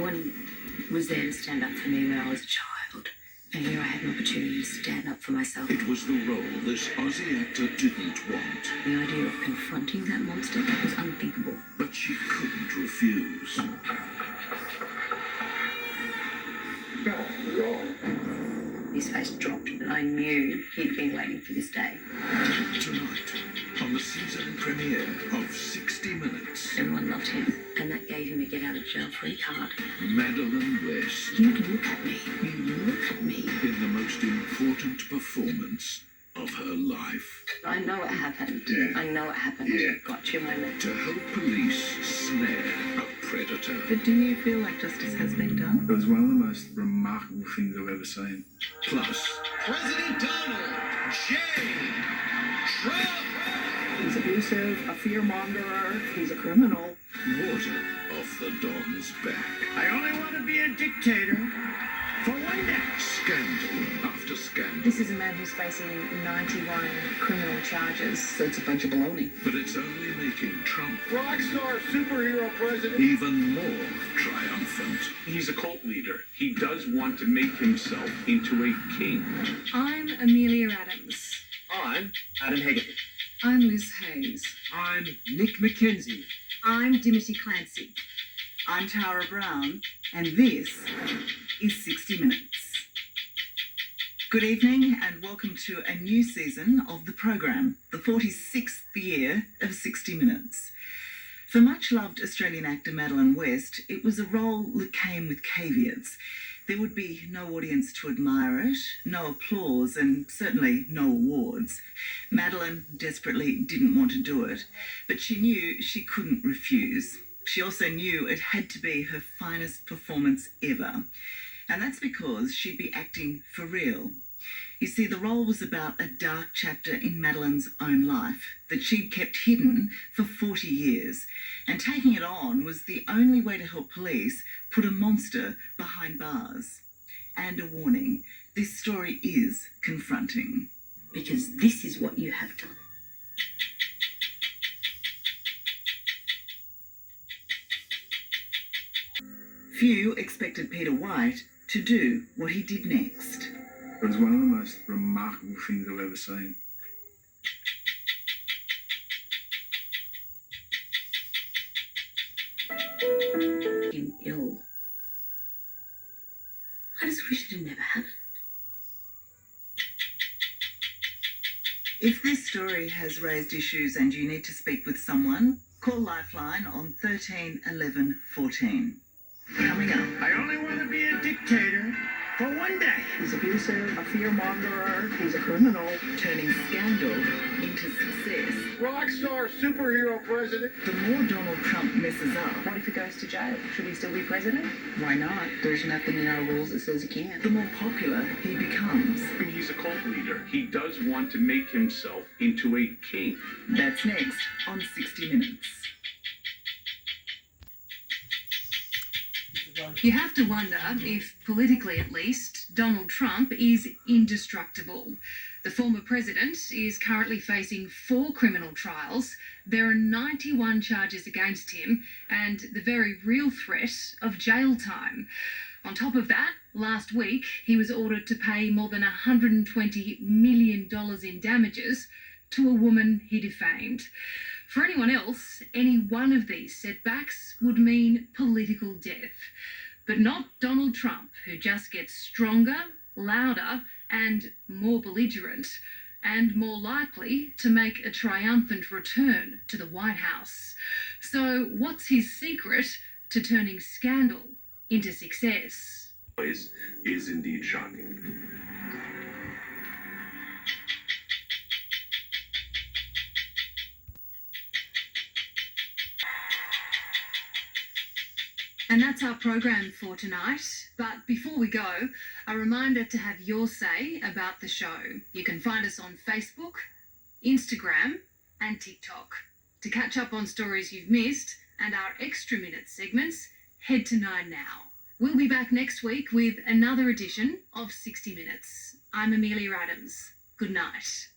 one was there to stand up for me when I was a child. And here I had an opportunity to stand up for myself. It was the role this Aussie actor didn't want. The idea of confronting that monster was unthinkable. But she couldn't refuse. His face dropped, and I knew he'd been waiting for this day. Tonight, on the season premiere of 60 Minutes, Everyone loved him, and that gave him a get-out-of-jail-free card. Madeline West, You look at me. You look at me. in the most important performance of her life, I know what happened. Yeah. I know what happened. Yeah. Got you moment. to help police snare a predator. But do you feel like justice has been done? It was one of the most remarkable things I've ever seen. Plus, President Donald J. Trump. He's abusive, a fearmongerer, he's a criminal. water off the Don's back. I only want to be a dictator for one day. Scandal after scandal. This is a man who's facing 91 criminal charges, so it's a bunch of baloney. But it's only making Trump Rockstar superhero president. even more triumphant. He's a cult leader. He does want to make himself into a king. I'm Amelia Adams. I'm Adam Hagen. I'm Liz Hayes. I'm Nick McKenzie. I'm Dimity Clancy. I'm Tara Brown, and this is 60 Minutes. Good evening, and welcome to a new season of the program, the 46th year of 60 Minutes. For much-loved Australian actor Madeline West, it was a role that came with caveats. There would be no audience to admire it, no applause, and certainly no awards. Madeline desperately didn't want to do it, but she knew she couldn't refuse. She also knew it had to be her finest performance ever. And that's because she'd be acting for real. You see, the role was about a dark chapter in Madeline's own life that she'd kept hidden for 40 years. And taking it on was the only way to help police put a monster behind bars. And a warning, this story is confronting. Because this is what you have done. Few expected Peter White to do what he did next. It was one of the most remarkable things I've ever seen. Him ill. I just wish it had never happened. If this story has raised issues and you need to speak with someone, call Lifeline on 13 11 14. Coming up. I only want to be a dictator for one day. He's abusive, a fearmongerer, he's a criminal, turning scandal into success. Rockstar superhero president. The more Donald Trump messes up, What if he goes to jail? Should he still be president? why not? There's nothing in our rules that says he can't. The more popular he becomes. He's a cult leader. He does want to make himself into a king. That's next on 60 Minutes. You have to wonder if, politically at least, Donald Trump is indestructible. The former president is currently facing 4 criminal trials. There are 91 charges against him and the very real threat of jail time. On top of that, last week he was ordered to pay more than $120 million in damages to a woman he defamed. For anyone else, any one of these setbacks would mean political death. But not Donald Trump, who just gets stronger, louder, and more belligerent, and more likely to make a triumphant return to the White House. So what's his secret to turning scandal into success? Is indeed shocking. And that's our program for tonight. But before we go, a reminder to have your say about the show. You can find us on Facebook, Instagram, and TikTok. To catch up on stories you've missed and our extra minute segments, head to 9 Now. We'll be back next week with another edition of 60 Minutes. I'm Amelia Adams. Good night.